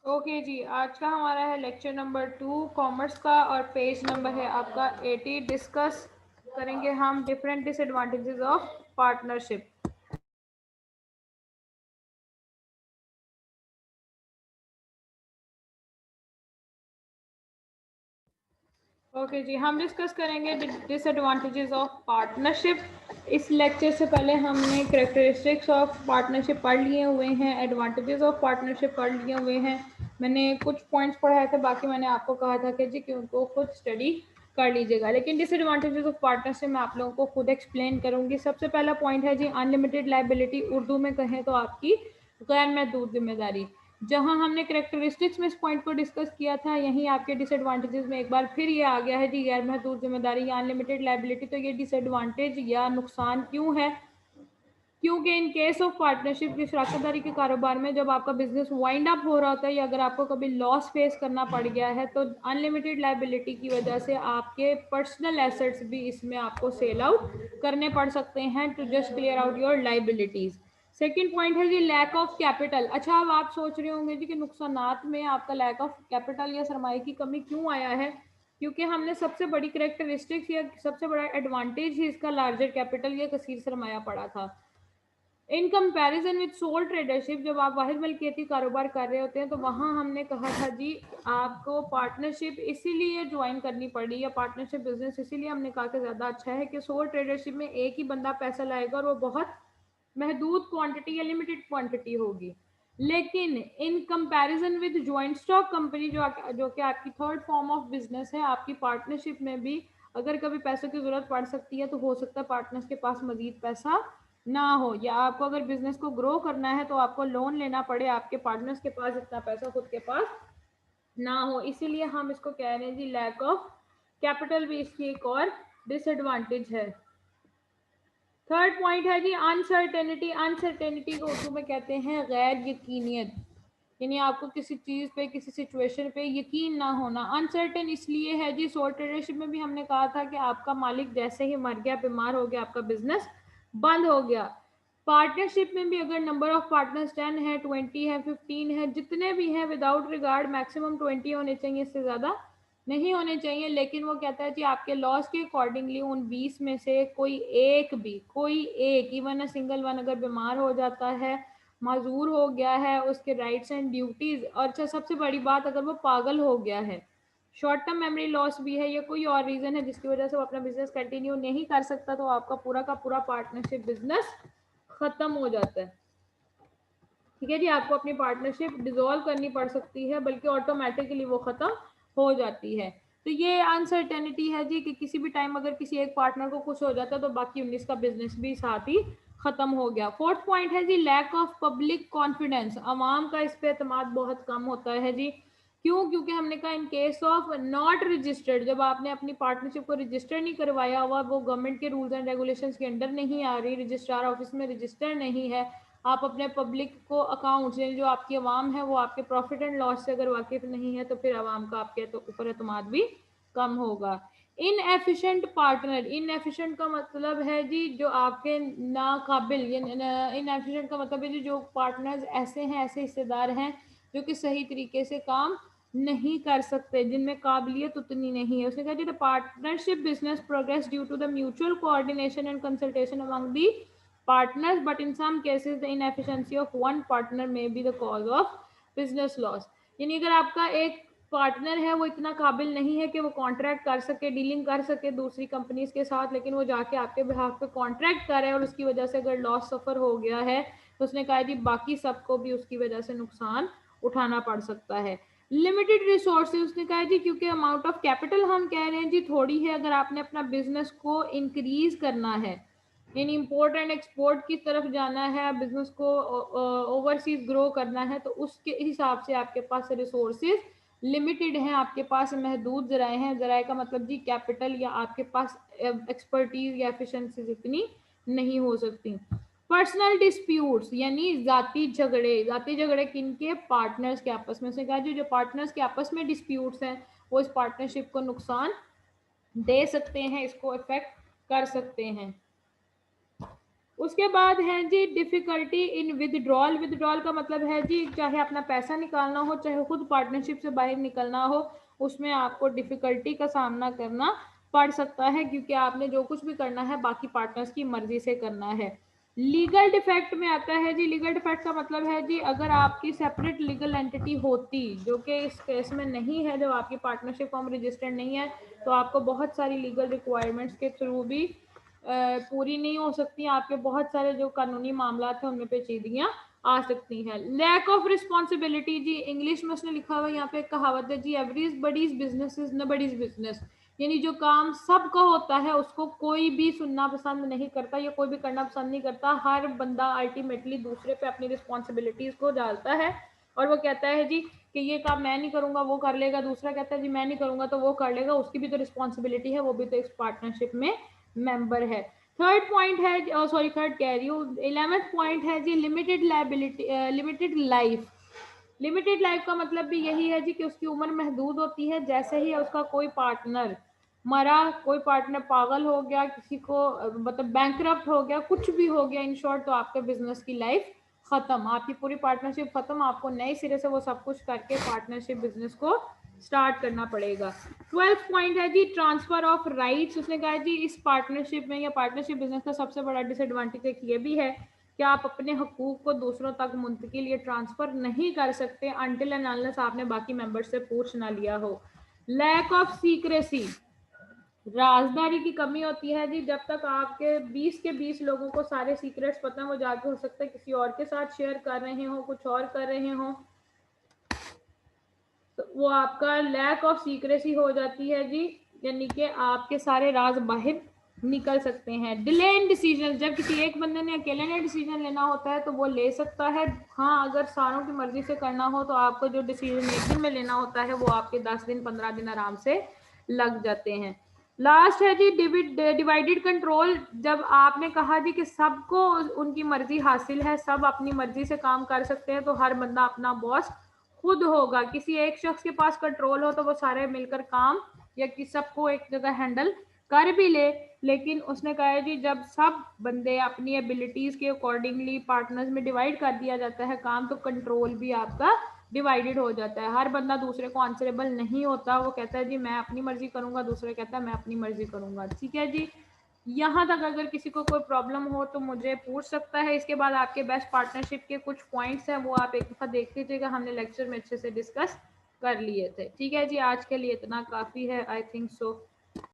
Okay जी, आज का हमारा है लेक्चर नंबर 2 कॉमर्स का और पेज नंबर है आपका 80। डिस्कस करेंगे हम different disadvantages of partnership. Okay जी, हम डिस्कस करेंगे डिसएडवांटेजेस ऑफ पार्टनरशिप। इस लेक्चर से पहले हमने कैरेक्टरिस्टिक्स ऑफ पार्टनरशिप पढ़ लिए हुए हैं, एडवांटेजेस ऑफ पार्टनरशिप पढ़ लिए हुए हैं। मैंने कुछ पॉइंट्स पढ़ाए थे, बाकी मैंने आपको कहा था कि जी कि उनको खुद स्टडी कर लीजिएगा। लेकिन डिसएडवांटेजेस ऑफ पार्टनरशिप मैं आप लोगों को खुद एक्सप्लेन करूंगी। सबसे पहला पॉइंट है जी अनलिमिटेड लायबिलिटी, उर्दू में कहें तो आपकी गैर महदूद जिम्मेदारी। जहां हमने कैरेक्टरिस्टिक्स में इस पॉइंट को डिस्कस किया था, यहीं आपके डिसएडवांटेजेस में एक बार फिर ये आ गया है जी गैर महदूद जिम्मेदारी या अनलिमिटेड लायबिलिटी। तो ये डिसएडवांटेज या नुकसान क्यों है? क्योंकि इन केस ऑफ पार्टनरशिप की शराकतदारी के कारोबार में जब आपका बिजनेस वाइंड अप हो रहा होता है या अगर आपको कभी लॉस फेस करना पड़ गया है तो अनलिमिटेड लायबिलिटी की वजह से आपके पर्सनल एसेट्स भी इसमें आपको सेल आउट करने पड़ सकते हैं to just clear out your liabilities. Second point है जी लैक ऑफ कैपिटल। अच्छा, अब आप सोच रहे होंगे जी कि नुकसानात में आपका लैक ऑफ कैपिटल या सरमाए की कमी क्यों आया है? क्योंकि हमने सबसे बड़ी करेक्टरिस्टिक्स या सबसे बड़ा एडवांटेज ही इसका लार्जर कैपिटल या कसीर सरमाया पड़ा था। In comparison with soul tradership, जब आप वाहिद मलकियती कारोबार कर रहे होते हैं तो वहां हमने कहा था जी आपको पार्टनरशिप इसीलिए ज्वाइन करनी पड़ी या पार्टनरशिप बिजनेस इसीलिए हमने कहा कि ज़्यादा अच्छा है कि सोल ट्रेडरशिप में एक ही बंदा पैसा लाएगा और वो बहुत महदूद क्वांटिटी या लिमिटेड क्वांटिटी होगी। लेकिन in comparison with joint stock company जो कि आपकी थर्ड फॉर्म ऑफ बिजनेस है, आपकी पार्टनरशिप में भी अगर कभी पैसों की जरूरत पड़ सकती है तो हो सकता है पार्टनर्स के पास मजीद पैसा ना हो, या आपको अगर बिजनेस को ग्रो करना है तो आपको लोन लेना पड़े, आपके पार्टनर्स के पास इतना पैसा खुद के पास ना हो। इसीलिए हम इसको कह रहे हैं जी लैक ऑफ कैपिटल भी इसकी एक और डिसएडवांटेज है। थर्ड पॉइंट है जी अनसर्टेनिटी। अनसर्टेनिटी को उर्दू में कहते हैं गैर यकीनियत, यानी आपको किसी चीज पे किसी सिचुएशन पे यकीन ना होना। अनसर्टेन इसलिए है जी, सोल ट्रेडरशिप में भी हमने कहा था कि आपका मालिक जैसे ही मर गया, बीमार हो गया, आपका बिजनेस बंद हो गया। पार्टनरशिप में भी अगर नंबर ऑफ पार्टनर्स 10 है, 20 है, 15 है, जितने भी हैं, विदाउट रिगार्ड मैक्सिमम 20 होने चाहिए, इससे ज्यादा नहीं होने चाहिए। लेकिन वो कहता है कि आपके लॉस के अकॉर्डिंगली उन 20 में से कोई एक इवन अ सिंगल वन अगर बीमार हो जाता है, माजूर हो गया है, उसके राइट्स एंड ड्यूटीज, और अच्छा सबसे बड़ी बात अगर वो पागल हो गया है, शॉर्ट टर्म मेमोरी लॉस भी है या कोई और रीजन है जिसकी वजह से वो अपना बिजनेस कंटिन्यू नहीं कर सकता, तो आपका पूरा का पूरा पार्टनरशिप बिजनेस खत्म हो जाता है। ठीक है जी, आपको अपनी पार्टनरशिप डिसॉल्व करनी पड़ सकती है, बल्कि ऑटोमेटिकली वो खत्म हो जाती है। तो ये अनसर्टेनिटी है जी कि किसी भी टाइम अगर किसी एक पार्टनर को कुछ हो जाता है तो बाकी 19 का बिजनेस भी साथ ही खत्म हो गया। फोर्थ पॉइंट है जी लैक ऑफ पब्लिक कॉन्फिडेंस। अवाम का इस पे एतमाद बहुत कम होता है जी। क्यों? क्योंकि हमने कहा in case of not registered, जब आपने अपनी पार्टनरशिप को रजिस्टर नहीं करवाया हुआ, वो गवर्नमेंट के रूल्स एंड रेगुलेशंस के अंडर नहीं आ रही, रजिस्ट्रार ऑफिस में रजिस्टर नहीं है, आप अपने पब्लिक को अकाउंट्स जो आपकी आवाम है वो आपके प्रॉफिट एंड लॉस से अगर वाकिफ नहीं है तो फिर आवाम का आपके तो ऊपर एतमाद भी कम होगा। Inefficient partner. इनएफिशिएंट का मतलब है जी जो आपके नाकाबिल, इनएफिशिएंट का मतलब है जी जो पार्टनर्स ऐसे हैं, ऐसे हिस्सेदार हैं जो कि सही तरीके से काम नहीं कर सकते, जिनमें काबिलियत उतनी नहीं है। उसने कहा जी the partnership business progress due to the mutual coordination and consultation among the partners, but in some cases the inefficiency of one partner may be the cause of business loss। यानी अगर आपका एक पार्टनर है वो इतना काबिल नहीं है कि वो कॉन्ट्रैक्ट कर सके, डीलिंग कर सके दूसरी कंपनीज के साथ, लेकिन वो जाके आपके बिहाफ पे कॉन्ट्रैक्ट कर रहा है और उसकी वजह से अगर लॉस सफर हो गया है तो उसने कहा जी बाकी सबको भी उसकी वजह से नुकसान उठाना पड़ सकता है। Limited resources. उसने कहा जी क्योंकि अमाउंट ऑफ कैपिटल हम कह रहे हैं जी थोड़ी है, अगर आपने अपना बिजनेस को इंक्रीज करना है, यानी इम्पोर्ट एंड एक्सपोर्ट की तरफ जाना है, बिजनेस को ओवरसीज ग्रो करना है, तो उसके हिसाब से आपके पास रिसोर्सेज लिमिटेड हैं, आपके पास महदूद जराए हैं। जराए का मतलब जी कैपिटल, या आपके पास एक्सपर्टीज या एफिशिएंसीज इतनी नहीं हो सकती। पर्सनल डिस्प्यूट्स यानी जाती झगड़े किनके? पार्टनर्स के आपस में। से कहा जो पार्टनर्स के आपस में डिस्प्यूट्स हैं वो इस पार्टनरशिप को नुकसान दे सकते हैं, इसको इफेक्ट कर सकते हैं। उसके बाद है जी डिफिकल्टी इन विदड्रॉल। विदड्रॉल का मतलब है जी चाहे अपना पैसा निकालना हो, चाहे खुद पार्टनरशिप से बाहर निकलना हो, उसमें आपको डिफिकल्टी का सामना करना पड़ सकता है, क्योंकि आपने जो कुछ भी करना है बाकी पार्टनर्स की मर्जी से करना है। लीगल डिफेक्ट में आता है जी, लीगल डिफेक्ट का मतलब है जी अगर आपकी सेपरेट लीगल एंटिटी होती, जो कि इस केस में नहीं है, जब आपकी पार्टनरशिप फॉर्म रजिस्टर्ड नहीं है, तो आपको बहुत सारी लीगल रिक्वायरमेंट्स के थ्रू भी पूरी नहीं हो सकती, आपके बहुत सारे जो कानूनी मामला थे उनमें पेचीदगियां आ सकती हैं। लैक ऑफ रिस्पॉन्सिबिलिटी जी, इंग्लिश में उसने लिखा हुआ यहाँ पे एक कहावत है जी, everybody's business is nobody's business, यानी जो काम सबका होता है उसको कोई भी सुनना पसंद नहीं करता या कोई भी करना पसंद नहीं करता। हर बंदा अल्टीमेटली दूसरे पे अपनी रिस्पॉन्सिबिलिटीज को डालता है और वो कहता है जी कि ये काम मैं नहीं करूंगा वो कर लेगा, दूसरा कहता है जी मैं नहीं करूंगा तो वो कर लेगा, उसकी भी तो रिस्पॉन्सिबिलिटी है, वो भी तो इस पार्टनरशिप में मेंबर है। थर्ड पॉइंट है, सॉरी थर्ड कह रही हूँ, 11th पॉइंट है जी limited liability, limited life. Limited life का मतलब भी यही है जी कि उसकी उम्र महदूद होती है, जैसे ही उसका कोई पार्टनर मरा, कोई पार्टनर पागल हो गया, किसी को मतलब बैंकरप्ट हो गया, कुछ भी हो गया इन शॉर्ट, तो आपके बिजनेस की लाइफ खत्म, आपकी पूरी पार्टनरशिप खत्म, आपको नए सिरे से वो सब कुछ करके पार्टनरशिप बिजनेस को स्टार्ट करना पड़ेगा। 12th पॉइंट है जी ट्रांसफर ऑफ राइट्स। उसने कहा जी इस पार्टनरशिप में या पार्टनरशिप बिजनेस का सबसे बड़ा डिसएडवांटेज एक ये भी है कि आप अपने हकूक को दूसरों तक मुंतकिल या ट्रांसफर नहीं कर सकते अनटिल एंड अनलेस आपने बाकी मेंबर्स से पूछ ना लिया हो। लैक ऑफ सीक्रेसी, राजदारी की कमी होती है जी, जब तक आपके 20 के 20 लोगों को सारे सीक्रेट्स पता है, वो जाके हो सकता है किसी और के साथ शेयर कर रहे हो, कुछ और कर रहे हो, तो वो आपका लैक ऑफ सीक्रेसी हो जाती है जी, यानी कि आपके सारे राज बाहर निकल सकते हैं। डिले इन डिसीजन, जब किसी एक बंदे ने अकेले ने डिसीजन लेना होता है तो वो ले सकता है, हाँ अगर सारों की मर्जी से करना हो तो आपको जो डिसीजन एक दिन में लेना होता है वो आपके 10 दिन 15 दिन आराम से लग जाते हैं। लास्ट है जी डिवाइडेड कंट्रोल, जब आपने कहा जी कि सबको उनकी मर्जी हासिल है, सब अपनी मर्जी से काम कर सकते हैं, तो हर बंदा अपना बॉस खुद होगा। किसी एक शख्स के पास कंट्रोल हो तो वो सारे मिलकर काम या कि सबको एक जगह हैंडल कर भी ले, लेकिन उसने कहा है जी जब सब बंदे अपनी एबिलिटीज के अकॉर्डिंगली पार्टनर्स में डिवाइड कर दिया जाता है काम, तो कंट्रोल भी आपका डिवाइडेड हो जाता है, हर बंदा दूसरे को आंसरेबल नहीं होता, वो कहता है जी मैं अपनी मर्जी करूंगा, दूसरा कहता है मैं अपनी मर्जी करूंगा। ठीक है जी, यहाँ तक अगर किसी को कोई प्रॉब्लम हो तो मुझे पूछ सकता है। इसके बाद आपके बेस्ट पार्टनरशिप के कुछ पॉइंट्स हैं वो आप एक दफ़ा देख लीजिएगा, हमने लेक्चर में अच्छे से डिस्कस कर लिए थे। ठीक है जी, आज के लिए इतना काफ़ी है, आई थिंक सो।